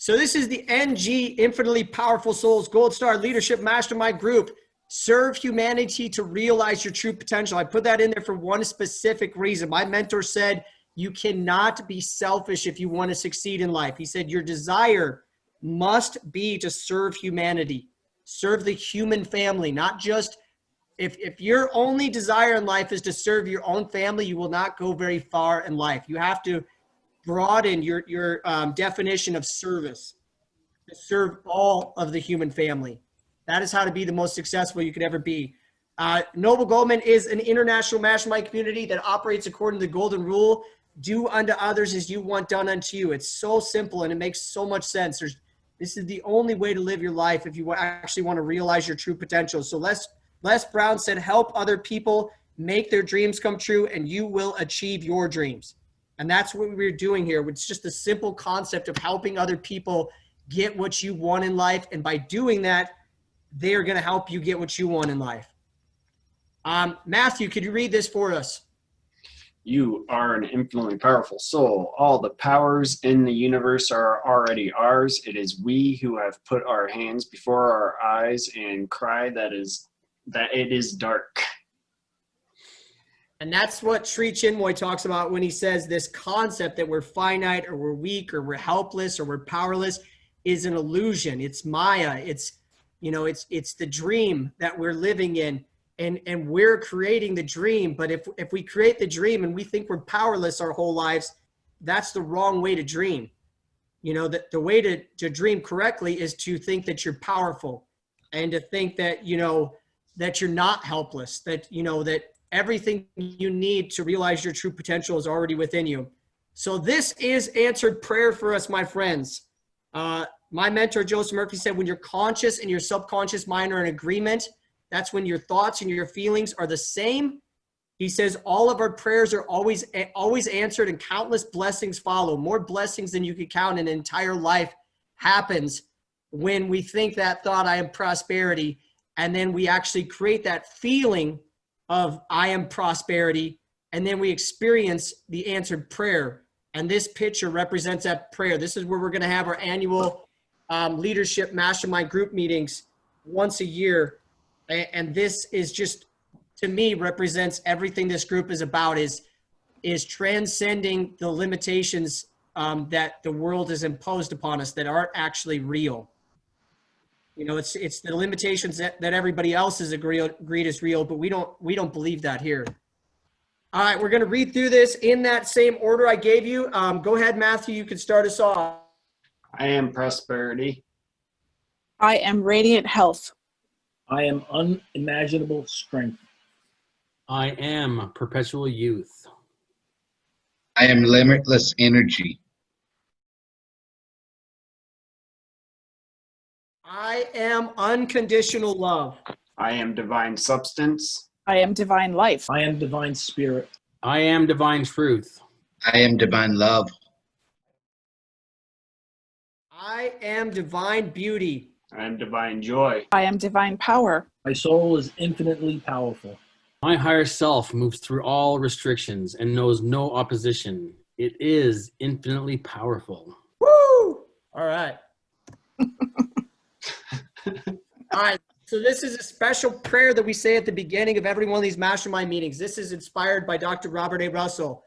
So this is the NG, Infinitely Powerful Souls Goldstar Leadership Mastermind Group. Serve humanity to realize your true potential. I put that in there for one specific reason. My mentor said, you cannot be selfish if you want to succeed in life. He said, your desire must be to serve humanity, serve the human family, not just if your only desire in life is to serve your own family, you will not go very far in life. You have to broaden your definition of service to serve all of the human family. That is how to be the most successful you could ever be. Noble Goldman is an international mastermind community that operates according to the golden rule. Do unto others as you want done unto you. It's so simple and it makes so much sense. This is the only way to live your life if you actually want to realize your true potential. So Les Brown said, help other people make their dreams come true and you will achieve your dreams. And that's what we're doing here. It's just a simple concept of helping other people get what you want in life. And by doing that, they are going to help you get what you want in life. Matthew, could you read this for us? You are an infinitely powerful soul. All the powers in the universe are already ours. It is we who have put our hands before our eyes and cry that it is dark. And that's what Sri Chinmoy talks about when he says this concept that we're finite or we're weak or we're helpless or we're powerless is an illusion. It's Maya. It's the dream that we're living in. And we're creating the dream. But if we create the dream and we think we're powerless our whole lives, that's the wrong way to dream. You know, that the way to dream correctly is to think that you're powerful and to think that, that you're not helpless, that, that everything you need to realize your true potential is already within you. So this is answered prayer for us, my friends. My mentor, Joseph Murphy, said, when your conscious and your subconscious mind are in agreement, that's when your thoughts and your feelings are the same. He says, all of our prayers are always answered and countless blessings follow. More blessings than you could count in an entire life happens when we think that thought, I am prosperity. And then we actually create that feeling of I am prosperity. And then we experience the answered prayer. And this picture represents that prayer. This is where we're going to have our annual leadership mastermind group meetings once a year. And this is just, to me, represents everything this group is about, is transcending the limitations that the world has imposed upon us that aren't actually real. It's the limitations that everybody else has agreed is real, but we don't believe that here. All right, we're going to read through this in that same order I gave you. Go ahead, Matthew, you can start us off. I am prosperity. I am radiant health. I am unimaginable strength. I am perpetual youth. I am limitless energy. I am unconditional love. I am divine substance. I am divine life. I am divine spirit. I am divine truth. I am divine love. I am divine beauty. I am divine joy. I am divine power. My soul is infinitely powerful. My higher self moves through all restrictions and knows no opposition. It is infinitely powerful. Woo! All right. All right. So this is a special prayer that we say at the beginning of every one of these mastermind meetings. This is inspired by Dr. Robert A. Russell.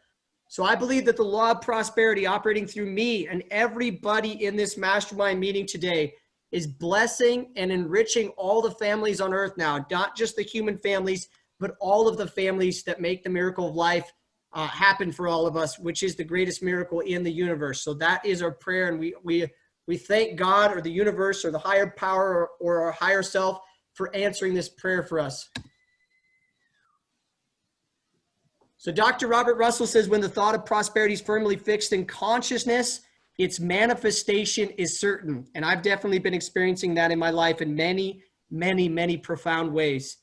So I believe that the law of prosperity operating through me and everybody in this mastermind meeting today is blessing and enriching all the families on earth now, not just the human families, but all of the families that make the miracle of life happen for all of us, which is the greatest miracle in the universe. So that is our prayer. And we thank God or the universe or the higher power or our higher self for answering this prayer for us. So Dr. Robert Russell says, when the thought of prosperity is firmly fixed in consciousness, its manifestation is certain. And I've definitely been experiencing that in my life in many, many, many profound ways.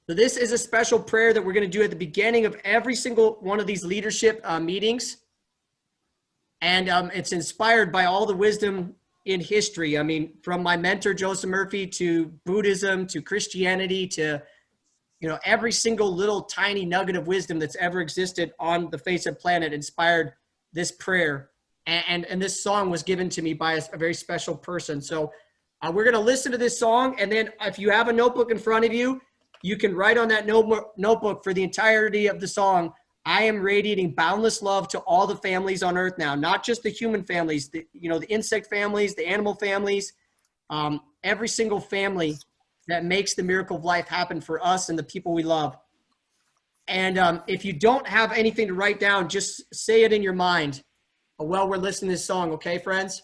So this is a special prayer that we're going to do at the beginning of every single one of these leadership meetings. And it's inspired by all the wisdom in history. I mean, from my mentor, Joseph Murphy, to Buddhism, to Christianity, to every single little tiny nugget of wisdom that's ever existed on the face of the planet inspired this prayer, and this song was given to me by a very special person. So we're going to listen to this song, and then if you have a notebook in front of you, you can write on that notebook for the entirety of the song, I am radiating boundless love to all the families on earth now, not just the human families, the insect families, the animal families, every single family that makes the miracle of life happen for us and the people we love. And if you don't have anything to write down, just say it in your mind while we're listening to this song, okay, friends?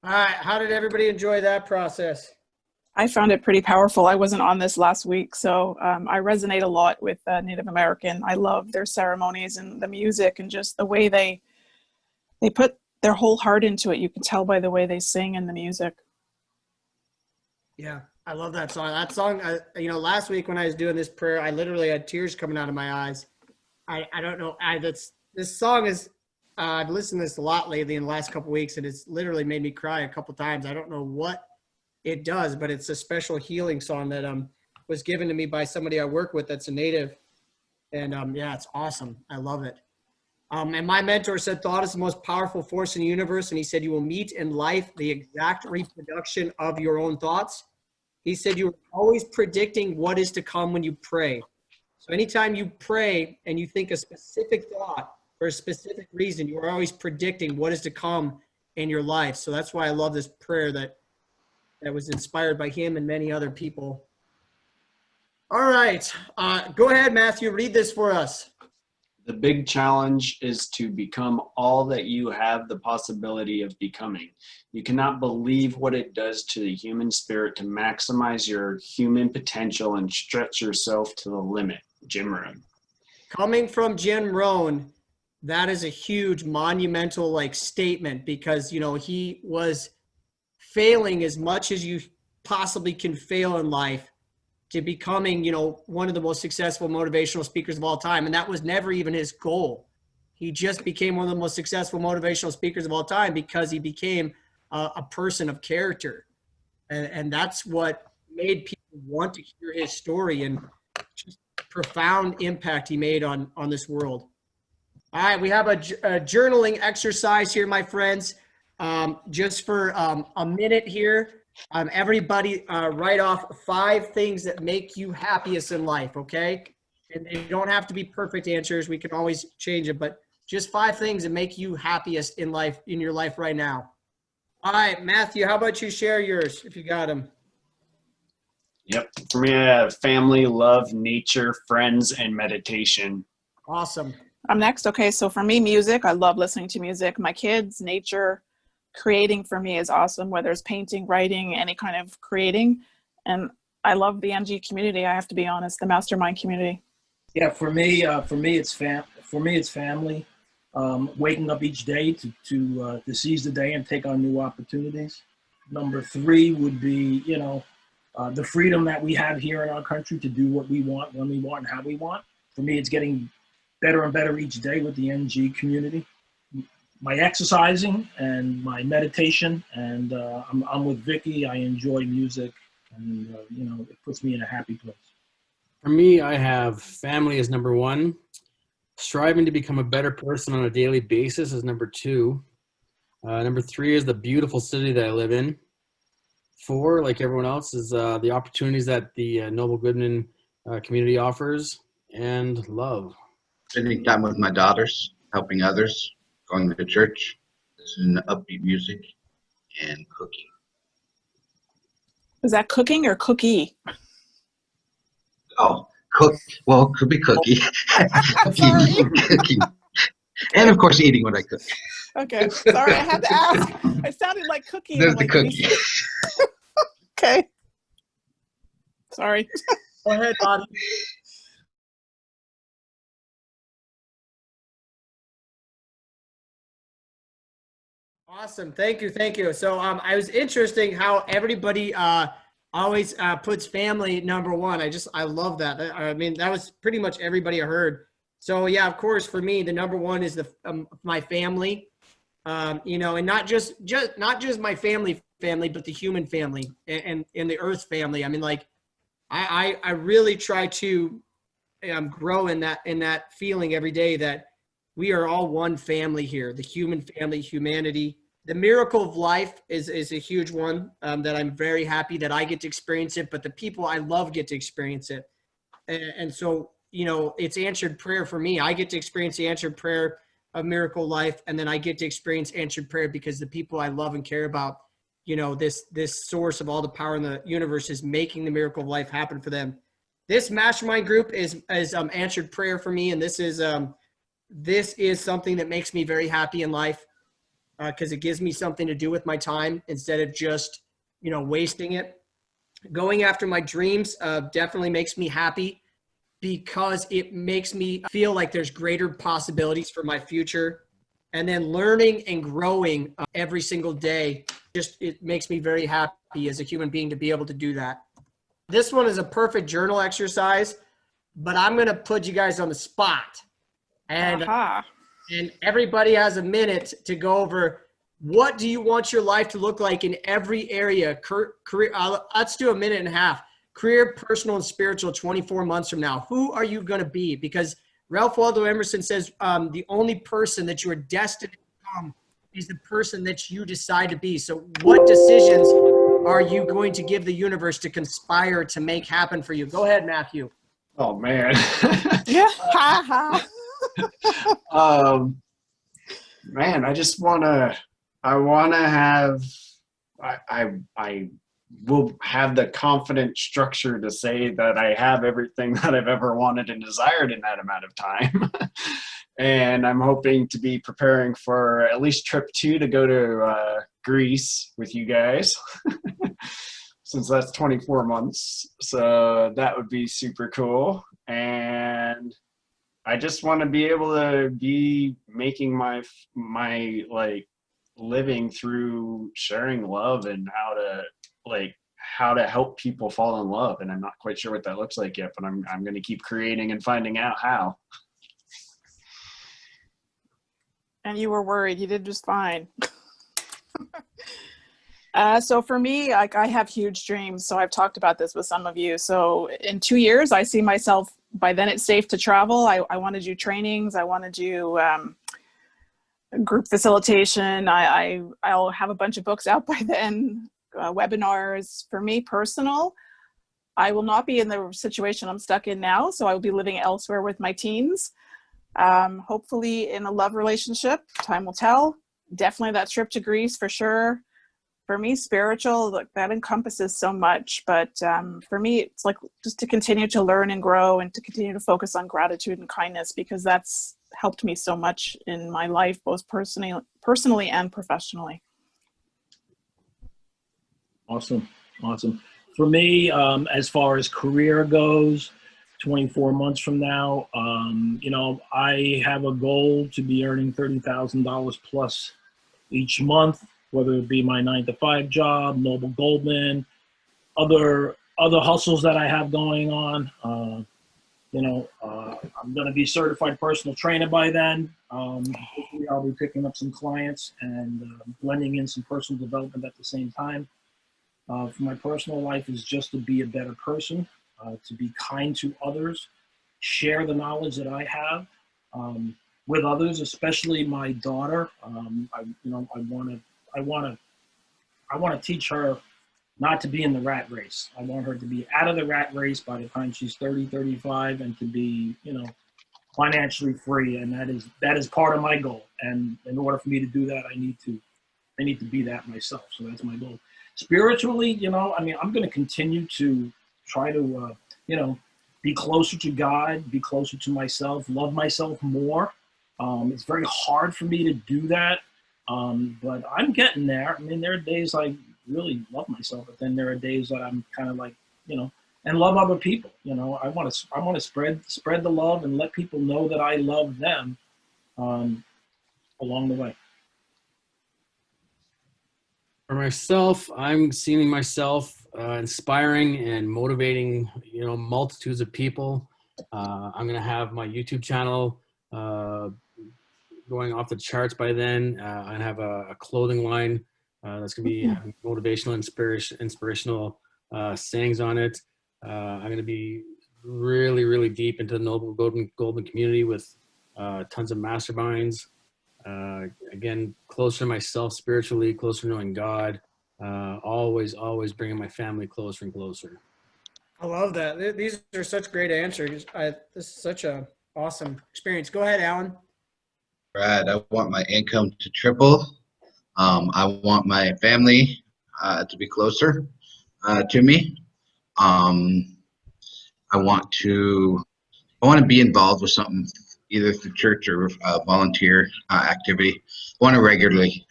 All right, how did everybody enjoy that process? I found it pretty powerful. I wasn't on this last week, so I resonate a lot with Native American. I love their ceremonies and the music and just the way they put their whole heart into it. You can tell by the way they sing and the music. Yeah, I love that song. That song, last week when I was doing this prayer, I literally had tears coming out of my eyes. I don't know. This song is, I've listened to this a lot lately in the last couple of weeks, and it's literally made me cry a couple times. I don't know what it does, but it's a special healing song that was given to me by somebody I work with that's a native. And yeah, it's awesome. I love it. And my mentor said, thought is the most powerful force in the universe. And he said, you will meet in life the exact reproduction of your own thoughts. He said, you are always predicting what is to come when you pray. So anytime you pray and you think a specific thought for a specific reason, you are always predicting what is to come in your life. So that's why I love this prayer that was inspired by him and many other people. All right. Go ahead, Matthew. Read this for us. The big challenge is to become all that you have the possibility of becoming. You cannot believe what it does to the human spirit to maximize your human potential and stretch yourself to the limit. Jim Rohn. Coming from Jim Rohn, that is a huge monumental statement, because he was failing as much as you possibly can fail in life to becoming one of the most successful motivational speakers of all time. And that was never even his goal. He just became one of the most successful motivational speakers of all time because he became a person of character, and that's what made people want to hear his story and just profound impact he made on this world. All right, we have a journaling exercise here, my friends. Just for a minute here, everybody write off 5 things that make you happiest in life, okay? And they don't have to be perfect answers. We can always change it, but just 5 things that make you happiest in your life right now. All right, Matthew, how about you share yours if you got them? Yep. For me, I have family, love, nature, friends, and meditation. Awesome. I'm next. Okay, so for me, music. I love listening to music. My kids, nature, creating for me is awesome, whether it's painting, writing, any kind of creating. And I love the MG community, I have to be honest, the mastermind community. Yeah, for me, it's family. Waking up each day to seize the day and take on new opportunities. Number 3 would be, the freedom that we have here in our country to do what we want, when we want, and how we want. For me, it's getting better and better each day with the NG community. My exercising and my meditation, and I'm with Vicky. I enjoy music, and it puts me in a happy place. For me, I have family as number 1. Striving to become a better person on a daily basis is number 2. Number 3 is the beautiful city that I live in. 4, like everyone else, is the opportunities that the Noble Goldman community offers, and love. Spending time with my daughters, helping others, going to church, listening to upbeat music, and cooking. Is that cooking or cookie? Oh, cook. Well, could be cookie. Sorry. Cooking. And of course, eating what I cook. Okay, sorry, I had to ask. I sounded like cookie. There's I'm the like, cookie. Okay. Sorry. Go ahead, Bobby. Awesome. Thank you. So I was interesting how everybody always puts family number 1. I love that. I mean, that was pretty much everybody I heard. So yeah, of course, for me, the number 1 is my family. And not just my family family, but the human family and the earth family. I mean, like, I really try to grow in that feeling every day that we are all one family here, the human family, humanity. The miracle of life is a huge one that I'm very happy that I get to experience it, but the people I love get to experience it. And so, you know, it's answered prayer for me. I get to experience the answered prayer of miracle life, and then I get to experience answered prayer because the people I love and care about, you know, this source of all the power in the universe is making the miracle of life happen for them. This mastermind group is answered prayer for me, and this is something that makes me very happy in life because it gives me something to do with my time instead of just, you know, wasting it. Going after my dreams definitely makes me happy because it makes me feel like there's greater possibilities for my future. And then learning and growing every single day, it makes me very happy as a human being to be able to do that. This one is a perfect journal exercise, but I'm going to put you guys on the spot. And everybody has a minute to go over, what do you want your life to look like in every area? Career, let's do a minute and a half. Career, personal, and spiritual 24 months from now. Who are you going to be? Because Ralph Waldo Emerson says the only person that you are destined to become is the person that you decide to be. So what decisions are you going to give the universe to conspire to make happen for you? Go ahead, Matthew. Oh, man. Yeah. Man, I just I will have the confident structure to say that I have everything that I've ever wanted and desired in that amount of time. And I'm hoping to be preparing for at least trip 2 to go to Greece with you guys, since that's 24 months. So that would be super cool. And I just want to be able to be making my like living through sharing love and how to help people fall in love. And I'm not quite sure what that looks like yet, but I'm going to keep creating and finding out how. And you were worried. You did just fine. So for me, like, I have huge dreams. So I've talked about this with some of you. So in 2 years, I see myself, by then it's safe to travel. I want to do trainings. I want to do group facilitation. I'll have a bunch of books out by then, webinars. For me personal, I will not be in the situation I'm stuck in now. So I will be living elsewhere with my teens. Hopefully in a love relationship, time will tell. Definitely that trip to Greece for sure. For me, spiritual, that encompasses so much. But for me, it's like just to continue to learn and grow and to continue to focus on gratitude and kindness, because that's helped me so much in my life, both personally and professionally. Awesome. For me, as far as career goes, 24 months from now, you know, I have a goal to be earning $30,000 plus each month, whether it be my 9-to-5 job, Noble Goldman, other hustles that I have going on. You know, I'm going to be certified personal trainer by then. Hopefully I'll be picking up some clients and blending in some personal development at the same time. For my personal life is just to be a better person, to be kind to others, share the knowledge that I have with others, especially my daughter. I want to teach her not to be in the rat race. I want her to be out of the rat race by the time she's 30, 35, and to be, you know, financially free. And that is part of my goal. And in order for me to do that, I need to be that myself. So that's my goal. Spiritually, you know, I mean, I'm going to continue to try to, you know, be closer to God, be closer to myself, love myself more. It's very hard for me to do that, but I'm getting there. I mean, there are days I really love myself, but then there are days that I'm kind of like, you know, and love other people. You know, I want to spread the love and let people know that I love them along the way. For myself, I'm seeing myself inspiring and motivating, you know, multitudes of people. I'm going to have my YouTube channel going off the charts by then. I have a clothing line That's going to be having motivational, inspirational sayings on it. I'm going to be really, really deep into the Noble Goldman community with tons of masterminds. Again, closer to myself spiritually, closer to knowing God. Always bringing my family closer and closer. I love that. These are such great answers. This is such a awesome experience. Go ahead, Alan. Brad, I want my income to triple. I want my family to be closer to me. I want to be involved with something, either through church or volunteer activity. I want to regularly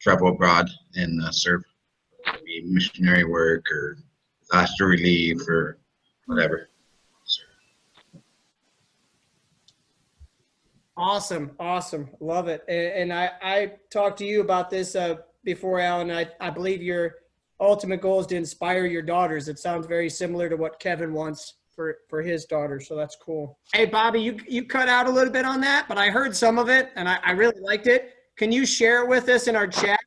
travel abroad and serve, maybe missionary work or disaster relief or whatever. Awesome. Love it. And I talked to you about this before, Alan. I believe your ultimate goal is to inspire your daughters. It sounds very similar to what Kevin wants for his daughter. So that's cool. Hey, Bobby, you cut out a little bit on that, but I heard some of it and I really liked it. Can you share it with us in our chat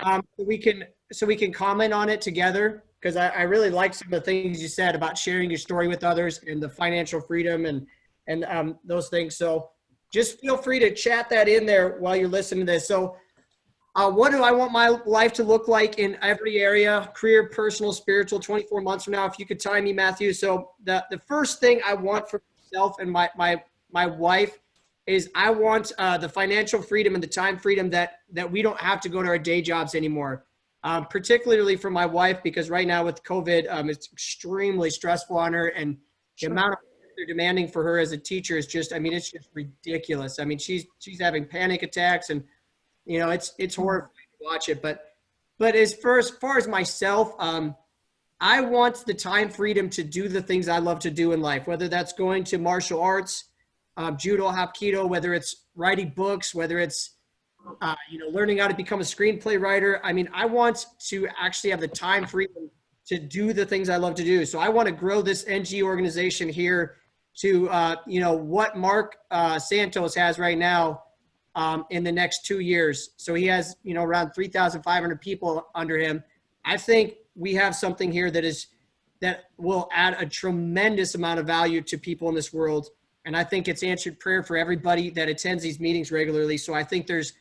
so we can comment on it together? Because I really like some of the things you said about sharing your story with others and the financial freedom and those things. So just feel free to chat that in there while you're listening to this. So what do I want my life to look like in every area, career, personal, spiritual, 24 months from now? If you could time me, Matthew. So the first thing I want for myself and my wife is I want the financial freedom and the time freedom that we don't have to go to our day jobs anymore. Particularly for my wife, because right now with COVID, it's extremely stressful on her, and the amount of they're demanding for her as a teacher is just, I mean, it's just ridiculous. I mean, she's having panic attacks, and it's horrifying to watch it. But as far as myself, I want the time freedom to do the things I love to do in life, whether that's going to martial arts, judo, hapkido, whether it's writing books, whether it's learning how to become a screenplay writer. I mean, I want to actually have the time freedom to do the things I love to do. So I want to grow this NG organization here to, what Mark Santos has right now in the next 2 years. So he has, around 3,500 people under him. I think we have something here that will add a tremendous amount of value to people in this world. And I think it's answered prayer for everybody that attends these meetings regularly. So I think there's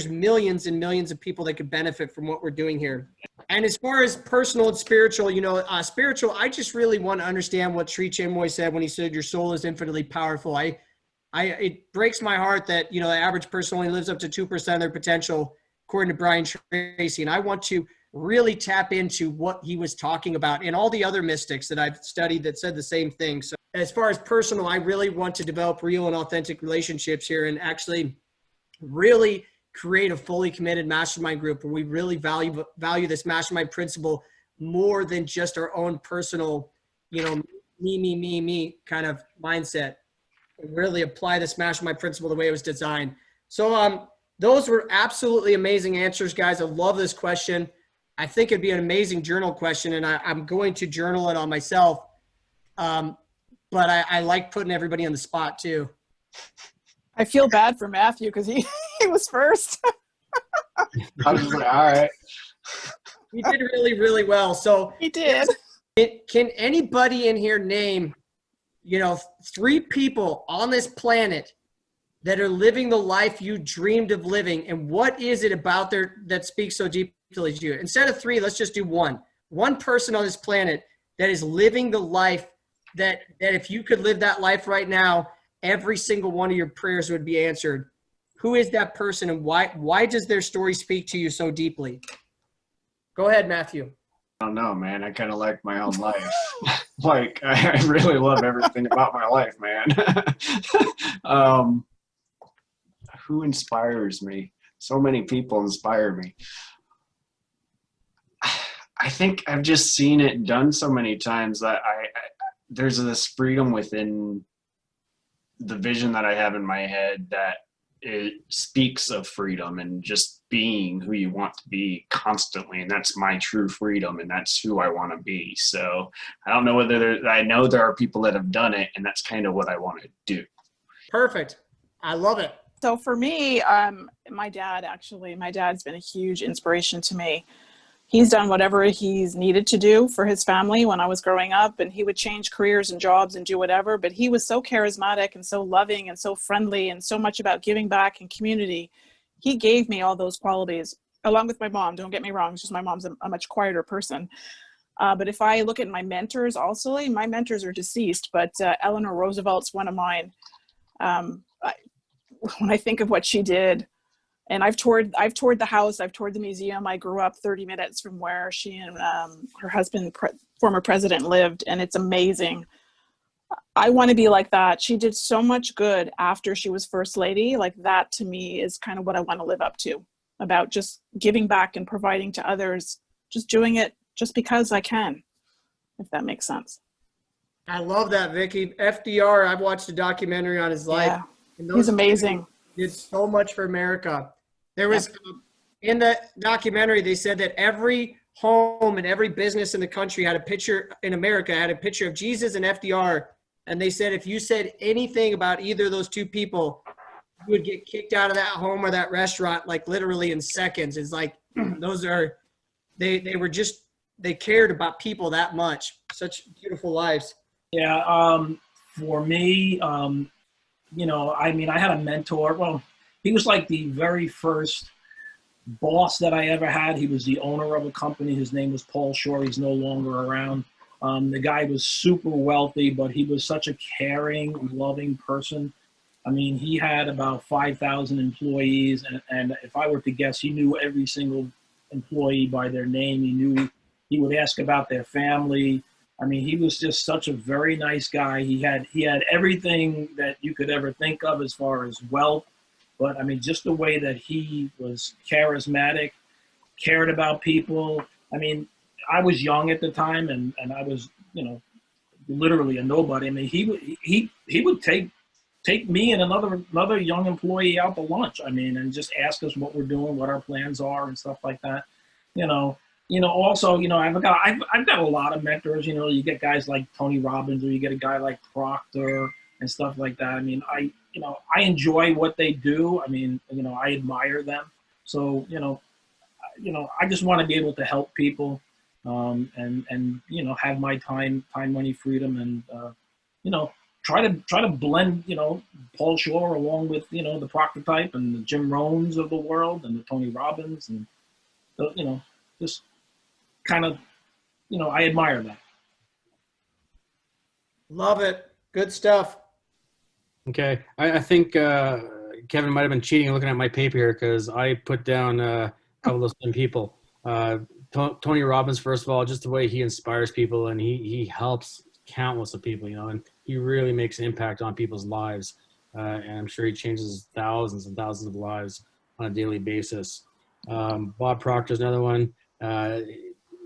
millions and millions of people that could benefit from what we're doing here. And as far as personal and spiritual, spiritual, I just really want to understand what Sri Chinmoy said when he said your soul is infinitely powerful. It breaks my heart that, the average person only lives up to 2% of their potential, according to Brian Tracy. And I want to really tap into what he was talking about and all the other mystics that I've studied that said the same thing. So as far as personal, I really want to develop real and authentic relationships here and actually really create a fully committed mastermind group where we really value this mastermind principle more than just our own personal, me kind of mindset, and really apply this mastermind principle the way it was designed. So those were absolutely amazing answers, guys. I love this question. I think it'd be an amazing journal question, and I'm going to journal it on myself. But I like putting everybody on the spot too. I feel bad for Matthew because he was first. I was like, all right. He did really, really well. So He did. Can anybody in here name, 3 people on this planet that are living the life you dreamed of living? And what is it about that speaks so deeply to you? Instead of 3, let's just do 1. One person on this planet that is living the life that if you could live that life right now, every single one of your prayers would be answered. Who is that person, and why does their story speak to you so deeply? Go ahead, Matthew. I don't know, man. I kind of like my own life. Like, I really love everything about my life, man. Who inspires me? So many people inspire me. I think I've just seen it done so many times that there's this freedom within the vision that I have in my head that it speaks of freedom and just being who you want to be constantly. And that's my true freedom. And that's who I want to be. So I don't know whether I know there are people that have done it, and that's kind of what I want to do. Perfect. I love it. So for me, my dad's been a huge inspiration to me. He's done whatever he's needed to do for his family when I was growing up, and he would change careers and jobs and do whatever, but he was so charismatic and so loving and so friendly and so much about giving back and community. He gave me all those qualities, along with my mom. Don't get me wrong, it's just my mom's a much quieter person. But if I look at my mentors also, my mentors are deceased, but Eleanor Roosevelt's one of mine. When I think of what she did, and I've toured the house, I've toured the museum. I grew up 30 minutes from where she and her husband, former president, lived, and it's amazing. I want to be like that. She did so much good after she was first lady. Like that to me is kind of what I want to live up to, about just giving back and providing to others, just doing it just because I can, if that makes sense. I love that, Vicky. FDR, I've watched a documentary on his life. Yeah, And he's amazing. Did so much for America. There was, in the documentary, they said that every home and every business in the country had a picture, in America, had a picture of Jesus and FDR. And they said if you said anything about either of those two people, you would get kicked out of that home or that restaurant, like literally in seconds. It's like, those are, they were just, they cared about people that much. Such beautiful lives. Yeah. For me, you know, I mean, I had a mentor. Well, he was like the very first boss that I ever had. He was the owner of a company. His name was Paul Shore. He's no longer around. The guy was super wealthy, but he was such a caring, loving person. I mean, he had about 5,000 employees. And if I were to guess, he knew every single employee by their name. He would ask about their family. I mean, he was just such a very nice guy. He had everything that you could ever think of as far as wealth. But I mean, just the way that he was charismatic, cared about people. I mean, I was young at the time, and I was, you know, literally a nobody. I mean, he would take me and another young employee out to lunch. I mean, and just ask us what we're doing, what our plans are, and stuff like that. You know. Also, you know, I've got a lot of mentors. You know, you get guys like Tony Robbins, or you get a guy like Proctor and stuff like that. I mean, I enjoy what they do. I mean, you know, I admire them. So, you know, I just want to be able to help people, and you know, have my time, money, freedom, and you know, try to blend, you know, Paul Shore along with, you know, the Proctor type and the Jim Rohns of the world and the Tony Robbins, and you know, just kind of, you know, I admire that. Love it. Good stuff. Okay. I think Kevin might have been cheating looking at my paper here, because I put down a couple of those people. Tony Robbins, first of all, just the way he inspires people, and he helps countless of people, you know, and he really makes an impact on people's lives. And I'm sure he changes thousands and thousands of lives on a daily basis. Bob Proctor is another one.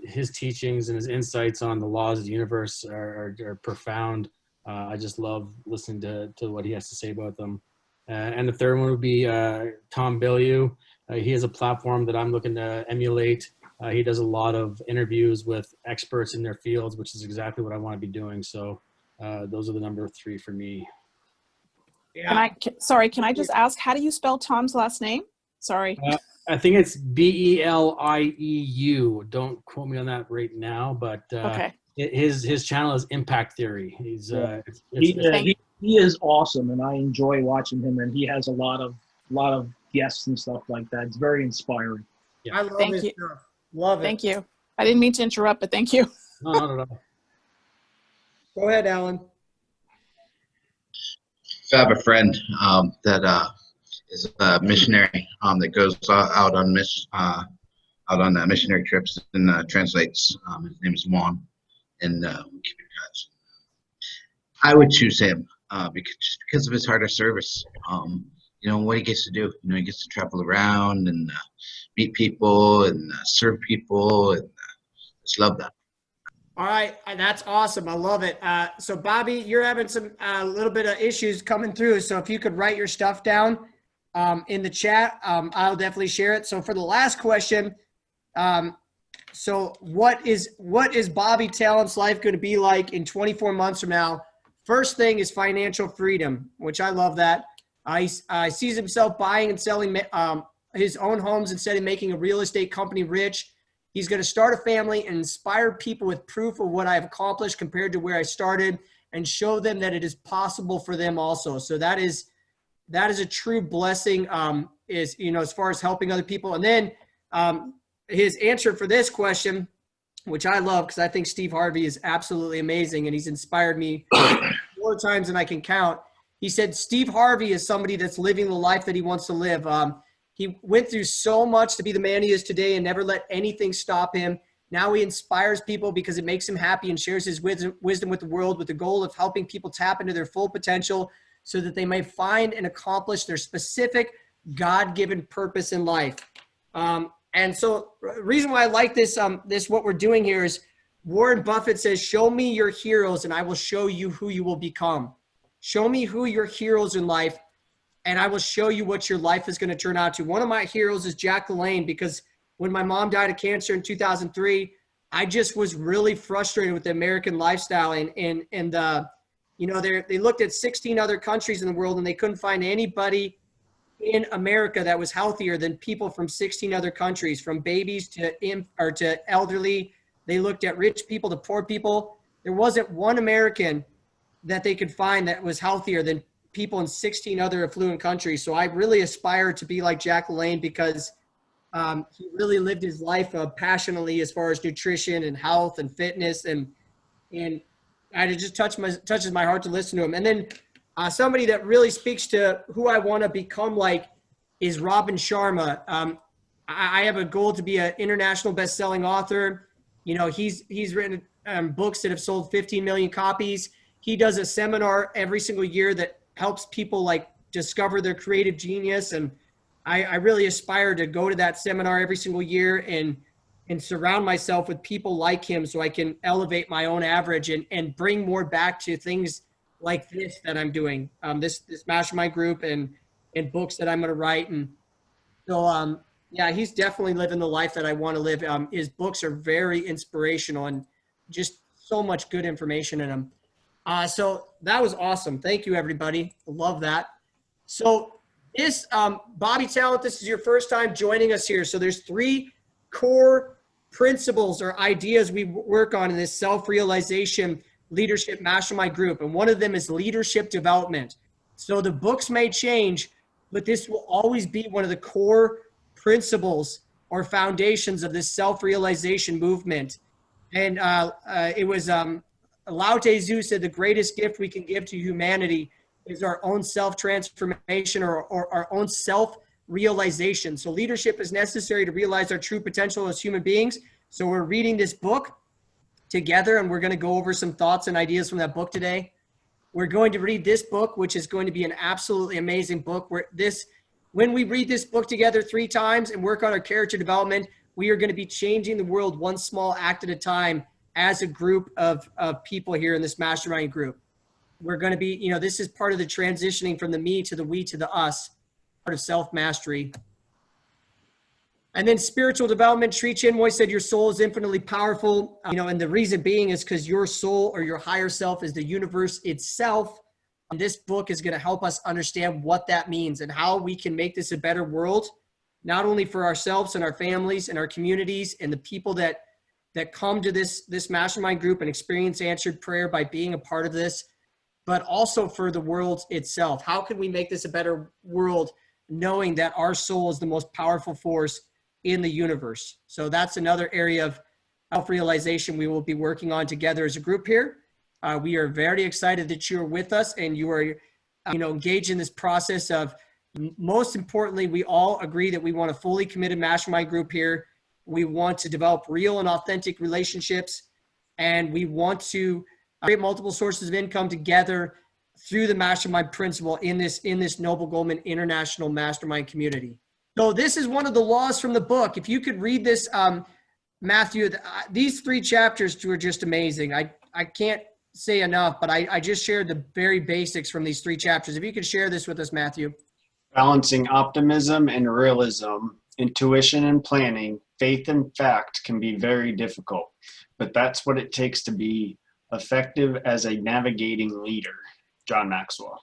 His teachings and his insights on the laws of the universe are profound. I just love listening to what he has to say about them. And the third one would be Tom Bilyeu. He has a platform that I'm looking to emulate. He does a lot of interviews with experts in their fields, which is exactly what I want to be doing. So those are the number three for me. Yeah. Can I just ask, how do you spell Tom's last name? Sorry. I think it's Belieu. Don't quote me on that right now, but Okay. His channel is Impact Theory. He's He is awesome, and I enjoy watching him. And he has a lot of guests and stuff like that. It's very inspiring. Yeah. I love Thank his you. stuff. Love it. Thank you. I didn't mean to interrupt, but thank you. No, not at all. Go ahead, Alan. I have a friend that is a missionary that goes out on missionary trips and translates. His name is Juan, and we keep in touch. I would choose him because of his heart of service. You know what he gets to do. You know, he gets to travel around and meet people and serve people, and just love that. All right, that's awesome. I love it. So, Bobby, you're having some little bit of issues coming through. So, if you could write your stuff down in the chat, I'll definitely share it. So, for the last question, so what is Bobby Talent's life going to be like in 24 months from now? First thing is financial freedom, which I love that. Sees himself buying and selling his own homes instead of making a real estate company rich. He's going to start a family and inspire people with proof of what I've accomplished compared to where I started, and show them that it is possible for them also. So that is a true blessing, as far as helping other people. And then his answer for this question, which I love because I think Steve Harvey is absolutely amazing and he's inspired me more times than I can count. He said, Steve Harvey is somebody that's living the life that he wants to live. He went through so much to be the man he is today and never let anything stop him. Now he inspires people because it makes him happy and shares his wisdom with the world with the goal of helping people tap into their full potential so that they may find and accomplish their specific God-given purpose in life. And so the reason why I like this what we're doing here is Warren Buffett says, show me your heroes and I will show you who you will become. Show me who your heroes in life and I will show you what your life is going to turn out to. One of my heroes is Jack LaLanne, because when my mom died of cancer in 2003, I just was really frustrated with the American lifestyle. They looked at 16 other countries in the world and they couldn't find anybody in America that was healthier than people from 16 other countries, from babies to elderly. They looked at rich people to poor people. There wasn't one American that they could find that was healthier than people in 16 other affluent countries. So I really aspire to be like Jack LaLanne because he really lived his life passionately as far as nutrition and health and fitness, and it just touches my heart to listen to him. And then somebody that really speaks to who I want to become like is Robin Sharma. I have a goal to be an international best-selling author. He's written books that have sold 15 million copies. He does a seminar every single year that helps people like discover their creative genius. And I really aspire to go to that seminar every single year and surround myself with people like him so I can elevate my own average and bring more back to things like this that I'm doing, this mastermind group and books that I'm going to write. And so, he's definitely living the life that I want to live. His books are very inspirational and just so much good information in them. So that was awesome. Thank you, everybody. I love that. So this, Bobby Talent, this is your first time joining us here. So there's 3 core principles or ideas we work on in this self-realization leadership mastermind group. And one of them is leadership development. So the books may change, but this will always be one of the core principles or foundations of this self-realization movement. And it was Lao Tzu said the greatest gift we can give to humanity is our own self-transformation or our own self-realization. So leadership is necessary to realize our true potential as human beings. So we're reading this book together and we're going to go over some thoughts and ideas from that book today. We're going to read this book, which is going to be an absolutely amazing book. When we read this book together 3 times and work on our character development, we are going to be changing the world one small act at a time as a group of people here in this mastermind group. We're going to be, this is part of the transitioning from the me to the we to the us, part of self-mastery. And then spiritual development, Sri Chinmoy said your soul is infinitely powerful. And the reason being is because your soul or your higher self is the universe itself. And this book is going to help us understand what that means and how we can make this a better world, not only for ourselves and our families and our communities and the people that come to this mastermind group and experience answered prayer by being a part of this, but also for the world itself. How can we make this a better world knowing that our soul is the most powerful force in the universe? So that's another area of self-realization we will be working on together as a group here. We are very excited that you're with us and you are, engaged in this process of, most importantly, we all agree that we want a fully committed mastermind group here. We want to develop real and authentic relationships, and we want to create multiple sources of income together through the mastermind principle in this Noble Goldman International Mastermind community. So this is one of the laws from the book. If you could read this, Matthew, these 3 chapters were just amazing. I can't say enough, but I just shared the very basics from these 3 chapters. If you could share this with us, Matthew. Balancing optimism and realism, intuition and planning, faith and fact can be very difficult, but that's what it takes to be effective as a navigating leader. John Maxwell.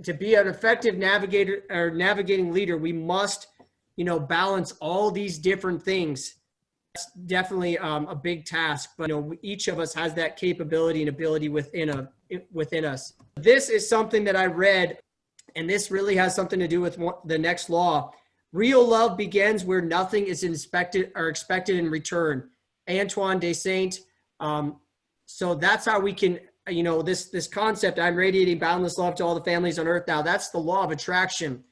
to be an effective navigator or navigating leader, we must, balance all these different things. That's definitely a big task, but each of us has that capability and ability within us. This is something that I read, and this really has something to do with the next law. Real love begins where nothing is expected in return. Antoine de Saint. So that's how we can, this concept, I'm radiating boundless love to all the families on earth now. That's the law of attraction,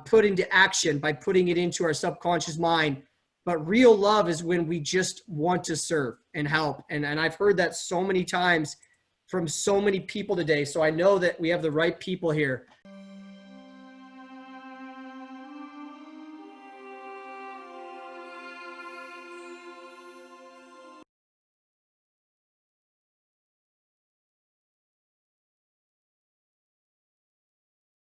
put into action by putting it into our subconscious mind. But real love is when we just want to serve and help. And I've heard that so many times from so many people today. So I know that we have the right people here.